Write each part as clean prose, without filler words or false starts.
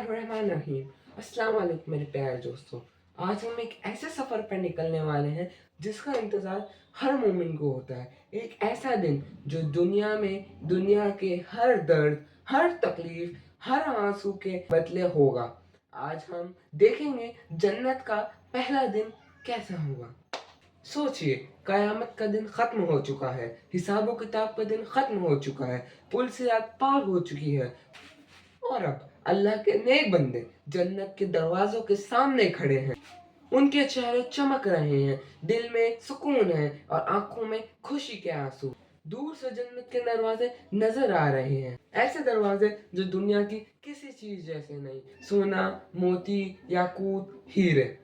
बिस्मिल्लाहिर्रहमानिर्रहीम। अस्सलाम वालेकुम मेरे प्यारे दोस्तों। आज हम एक ऐसे सफ़र पर निकलने वाले हैं जिसका इंतज़ार हर मोमिन को होता है। एक ऐसा दिन जो दुनिया के हर दर्द, हर तकलीफ, हर आंसू के बदले होगा। आज हम देखेंगे जन्नत का पहला दिन कैसा होगा। सोचिए, कयामत का दिन खत्म हो चुका है, हिसाबो किताब का दिन खत्म हो चुका है, पुल से रात पार हो चुकी है और अब अल्लाह के नेक बंदे जन्नत के दरवाजों के सामने खड़े हैं। उनके चेहरे चमक रहे हैं, दिल में सुकून है और आंखों में खुशी के आंसू। दूर से जन्नत के दरवाजे नजर आ रहे हैं, ऐसे दरवाजे जो दुनिया की किसी चीज जैसे नहीं। सोना, मोती, याकूत, हीरे,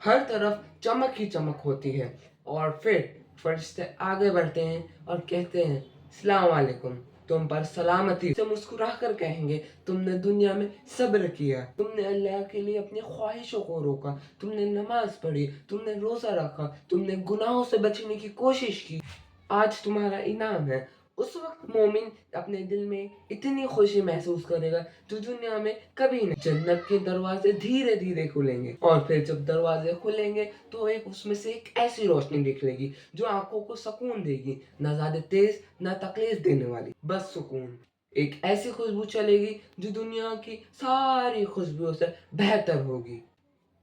हर तरफ चमक ही चमक होती है। और फिर फरिश्ते आगे बढ़ते हैं और कहते हैं, अस्सलाम वालेकुम, तुम पर सलामती। से मुस्कुरा कर कहेंगे, तुमने दुनिया में सब्र किया, तुमने अल्लाह के लिए अपनी ख्वाहिशों को रोका, तुमने नमाज पढ़ी, तुमने रोजा रखा, तुमने गुनाहों से बचने की कोशिश की, आज तुम्हारा इनाम है। उस वक्त मोमिन अपने दिल में इतनी खुशी महसूस करेगा जो दुनिया में कभी नहीं। जन्नत के दरवाजे धीरे धीरे खुलेंगे और फिर जब दरवाजे खुलेंगे तो एक उसमें से एक ऐसी रोशनी निकलेगी जो आंखों को सुकून देगी, ना ज्यादा तेज ना तकलीफ देने वाली, बस सुकून। एक ऐसी खुशबू चलेगी जो दुनिया की सारी खुशबुओं से बेहतर होगी।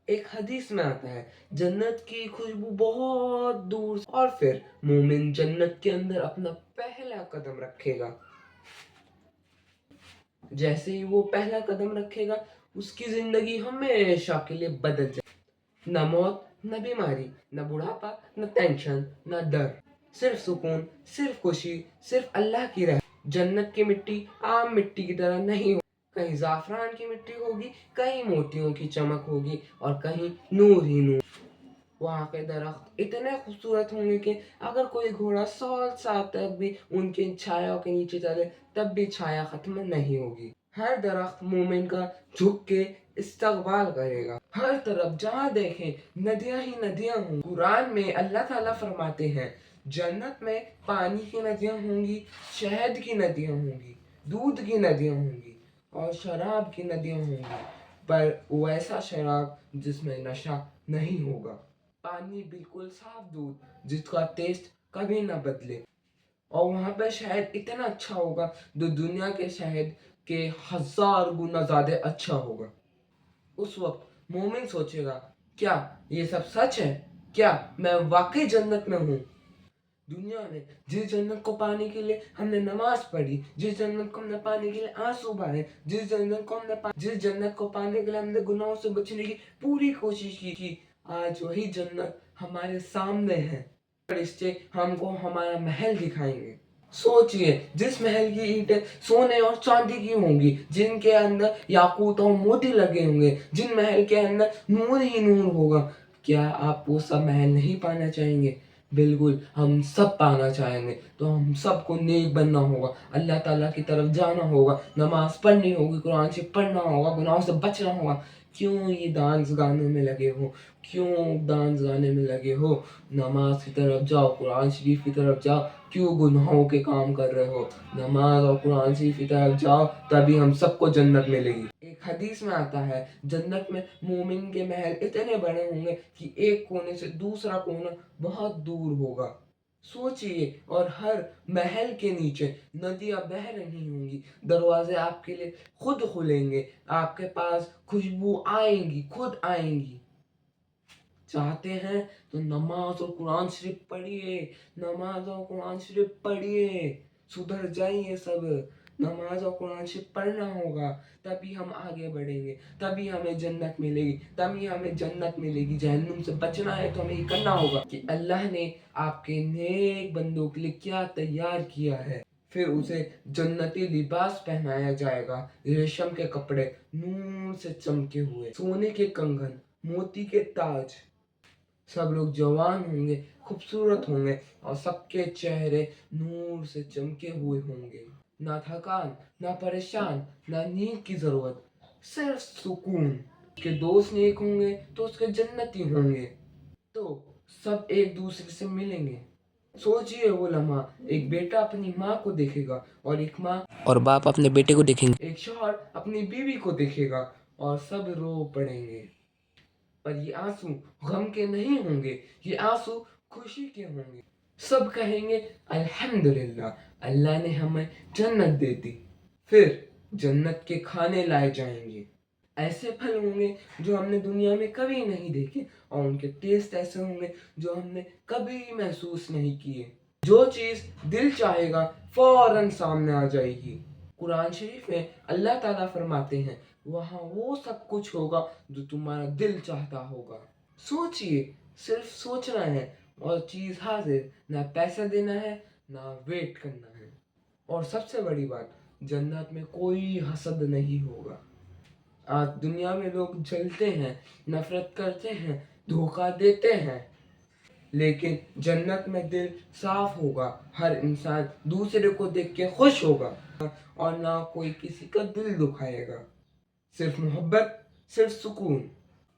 एक हदीस में आता है, जन्नत की खुशबू बहुत दूर और फिर मोमिन जन्नत के अंदर अपना पहला कदम रखेगा। जैसे ही वो पहला कदम रखेगा उसकी जिंदगी हमेशा के लिए बदल जाए। न मौत, न बीमारी, न बुढ़ापा, न टेंशन, न डर, सिर्फ सुकून, सिर्फ खुशी, सिर्फ अल्लाह की रहमत। जन्नत की मिट्टी आम मिट्टी की तरह नहीं, कहीं जाफरान की मिट्टी होगी, कहीं मोतियों की चमक होगी और कहीं नूर ही नूर। वहाँ के दरख्त इतने खूबसूरत होंगे कि अगर कोई घोड़ा 100 साल तक भी उनकी छाया के नीचे चले तब भी छाया खत्म नहीं होगी। हर दरख्त मोमिन का झुक के इस्तकबाल करेगा। हर तरफ जहाँ देखें नदियाँ ही नदियाँ होंगी। कुरान में अल्लाह ताला फरमाते हैं, जन्नत में पानी की नदियाँ होंगी, शहद की नदियाँ होंगी, दूध की नदियाँ होंगी और शराब की नदियाँ होंगी, पर वैसा शराब जिसमें नशा नहीं होगा। पानी बिल्कुल साफ दूध जिसका टेस्ट कभी ना बदले और वहाँ पे शहद इतना अच्छा होगा जो दुनिया के शहद के 1000 गुना ज्यादा अच्छा होगा। उस वक्त मोमिन सोचेगा, क्या ये सब सच है? क्या मैं वाकई जन्नत में हूँ? दुनिया में जिस जन्नत को पाने के लिए हमने नमाज पढ़ी, जिस जन्नत को हमने पाने के लिए आंसू बहाए, जिस जन्नत को पाने के लिए हमने गुनाहों से बचने की पूरी कोशिश की थी, आज वही जन्नत हमारे सामने है। फरिश्ते हमको हमारा महल दिखाएंगे। सोचिए, जिस महल की ईंटें सोने और चांदी की होंगी, जिनके अंदर याकूत और मोती लगे होंगे, जिन महल के अंदर नूर ही नूर होगा, क्या आप वो सब महल नहीं पाना चाहेंगे? बिल्कुल, हम सब पाना चाहेंगे। तो हम सबको नेक बनना होगा, अल्लाह ताला की तरफ जाना होगा, नमाज पढ़नी होगी, कुरान से पढ़ना होगा, गुनाहों से बचना होगा। क्यों ये डांस गाने में लगे हो? क्यों डांस गाने में लगे हो? नमाज की तरफ जाओ, कुरान शरीफ की तरफ जाओ। क्यों गुनाहों के काम कर रहे हो? नमाज और कुरान शरीफ की तरफ जाओ, तभी हम सबको जन्नत मिलेगी। एक हदीस में आता है, जन्नत में मोमिन के महल इतने बड़े होंगे कि एक कोने से दूसरा कोना बहुत दूर होगा। सोचिए, और हर महल के नीचे नदियां बह रही होंगी, दरवाजे आपके लिए खुद खुलेंगे, आपके पास खुशबू आएंगी, खुद आएंगी। चाहते हैं तो नमाज और कुरान शरीफ पढ़िए, नमाज और कुरान शरीफ पढ़िए, सुधर जाइए सब। नमाज और कुरान शरीफ पढ़ना होगा, तभी हम आगे बढ़ेंगे, तभी हमें जन्नत मिलेगी, तभी हमें जन्नत मिलेगी। जहन्नुम से बचना है तो हमें ये करना होगा कि अल्लाह ने आपके नेक बंदों के लिए क्या तैयार किया है। फिर उसे जन्नती लिबास पहनाया जाएगा, रेशम के कपड़े, नूर से चमके हुए, सोने के कंगन, मोती के ताज। सब लोग जवान होंगे, खूबसूरत होंगे और सबके चेहरे नूर से चमके हुए होंगे। ना थकान, ना परेशान, ना नींद की जरूरत, सिर्फ सुकून। उसके दोस्त नेक होंगे तो उसके जन्नती होंगे। तो सब एक दूसरे से मिलेंगे, सोचिए वो लम्हा, एक बेटा अपनी माँ को देखेगा और एक माँ और बाप अपने बेटे को देखेंगे, एक शौहर अपनी बीवी को देखेगा और सब रो पड़ेंगे। पर ये आंसू गम के नहीं होंगे, ये आंसू खुशी के होंगे। सब कहेंगे अल्हम्दुलिल्लाह, अल्लाह ने हमें जन्नत दे दी। फिर जन्नत के खाने लाए जाएंगे, ऐसे फल होंगे जो हमने दुनिया में कभी नहीं देखे, और उनके टेस्ट ऐसे होंगे जो हमने कभी महसूस नहीं किए। जो चीज दिल चाहेगा फौरन सामने आ जाएगी। कुरान शरीफ में अल्लाह ताला फरमाते हैं, वहाँ वो सब कुछ होगा जो तुम्हारा दिल चाहता होगा। सोचिए, सिर्फ सोचना है और चीज हाजिर, ना पैसा देना है ना वेट करना है। और सबसे बड़ी बात, जन्नत में कोई हसद नहीं होगा। आज दुनिया में लोग जलते हैं, नफरत करते हैं, धोखा देते हैं, लेकिन जन्नत में दिल साफ होगा। हर इंसान दूसरे को देख के खुश होगा और ना कोई किसी का दिल दुखाएगा। सिर्फ मोहब्बत, सिर्फ सुकून।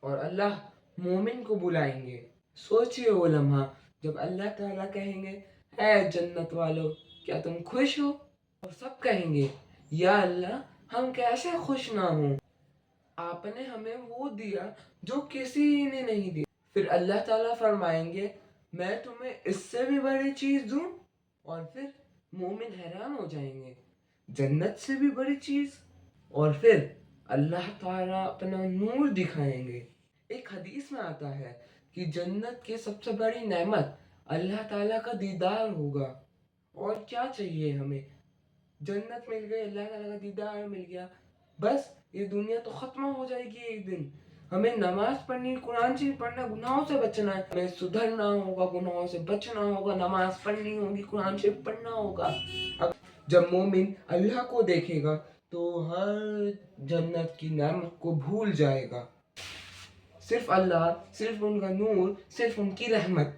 और अल्लाह मोमिन को बुलाएंगे। सोचिए वो लम्हा जब अल्लाह ताला कहेंगे, ऐ जन्नत वालों, क्या तुम खुश हो? और सब कहेंगे, या अल्लाह, हम कैसे खुश ना हो, आपने हमें वो दिया जो किसी ने नहीं दिया। फिर अल्लाह ताला फरमाएंगे, मैं तुम्हें इससे भी बड़ी चीज दूं? और फिर मोमिन हैरान हो जाएंगे, जन्नत से भी बड़ी चीज? और फिर अल्लाह ताला अपना नूर दिखाएंगे। एक हदीस में आता है कि जन्नत की सबसे बड़ी नेमत अल्लाह ताला का दीदार होगा। और क्या चाहिए हमें? जन्नत मिल गई, अल्लाह ताला का दीदार मिल गया, बस ये दुनिया तो खत्म हो जाएगी एक दिन। हमें नमाज पढ़नी, कुरान शरीफ पढ़ना, गुनाहों से बचना है, हमें सुधरना होगा, गुनाहों से बचना होगा, नमाज पढ़नी होगी, कुरान शरीफ पढ़ना होगा। अब जब मोमिन अल्लाह को देखेगा तो हर जन्नत की नेमत को भूल जाएगा। सिर्फ अल्लाह, सिर्फ उनका नूर, सिर्फ उनकी रहमत।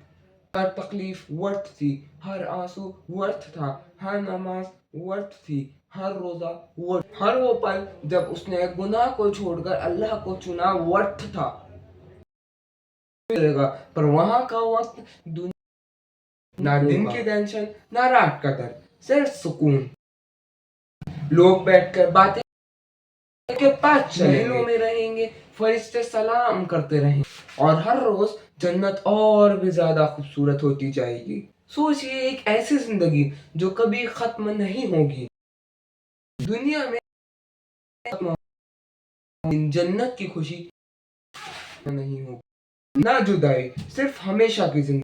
हर तकलीफ वर्थ थी, हर आंसू वर्थ था, हर नमाज वर्थ थी, हर रोजा वर्थ, हर वो पल जब उसने गुनाह को छोड़कर अल्लाह को चुना वर्थ था। पर वहां का वक्त ना दिन की टेंशन, ना रात का दर्द, सिर्फ सुकून। लोग बैठकर बातें के पास महलों में रहेंगे, फरिश्ते सलाम करते रहेंगे, और हर रोज जन्नत और भी ज्यादा खूबसूरत होती जाएगी। सोचिए, एक ऐसी जिंदगी जो कभी खत्म नहीं होगी। दुनिया में जन्नत की खुशी नहीं होगी, ना जुदाई, सिर्फ हमेशा की जिंदगी।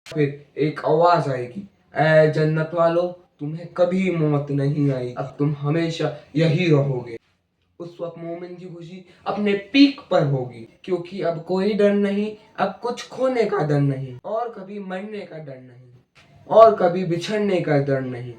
फिर एक आवाज आएगी, ऐ जन्नत वालों, तुम्हें कभी मौत नहीं आई, अब तुम हमेशा यही रहोगे। उस वक्त मोमिन की खुशी अपने पीक पर होगी, क्योंकि अब कोई डर नहीं, अब कुछ खोने का डर नहीं, और कभी मरने का डर नहीं, और कभी बिछड़ने का डर नहीं,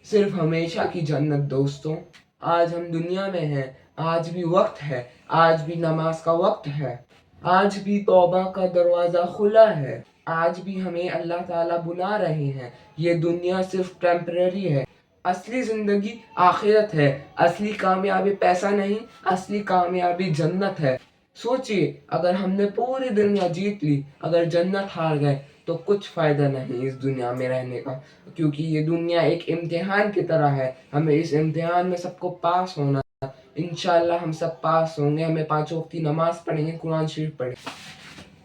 सिर्फ हमेशा की जन्नत। दोस्तों, आज हम दुनिया में हैं, आज भी वक्त है, आज भी नमाज का वक्त है, आज भी तौबा का दरवाजा खुला है, आज भी हमें अल्लाह ताला बुला रहे हैं। ये दुनिया सिर्फ टेम्पररी है, असली जिंदगी आखिरत है। असली कामयाबी पैसा नहीं, असली कामयाबी जन्नत है। सोचिए, अगर हमने पूरी दुनिया जीत ली, अगर जन्नत हार गए, तो कुछ फायदा नहीं इस दुनिया में रहने का, क्योंकि ये दुनिया एक इम्तिहान की तरह है। हमें इस इम्तिहान में सबको पास होना है। इंशाल्लाह हम सब पास होंगे, हमें 5 वक्त की नमाज पढ़ेंगे, कुरान शरीफ पढ़ेंगे।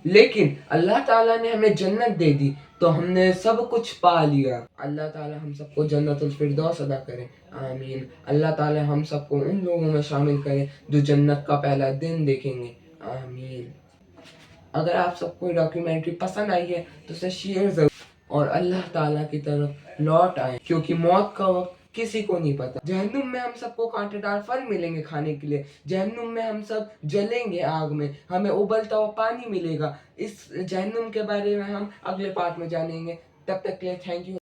लेकिन अल्लाह ताला ने हमें जन्नत दे दी तो हमने सब कुछ पा लिया। अल्लाह ताला हम सबको जन्नतुल फिरदौस अदा करे, आमीन। अल्लाह ताला हम सबको उन लोगों में शामिल करे जो जन्नत का पहला दिन देखेंगे, आमीन। अगर आप सबको ये डॉक्यूमेंट्री पसंद आई है तो उसे शेयर जरूर, और अल्लाह ताला की तरफ लौट आए, क्योंकि मौत का वक्त किसी को नहीं पता। जहन्नुम में हम सबको कांटेदार फल मिलेंगे खाने के लिए, जहन्नुम में हम सब जलेंगे आग में, हमें उबलता हुआ पानी मिलेगा। इस जहन्नुम के बारे में हम अगले पार्ट में जानेंगे। तब तक के लिए थैंक यू।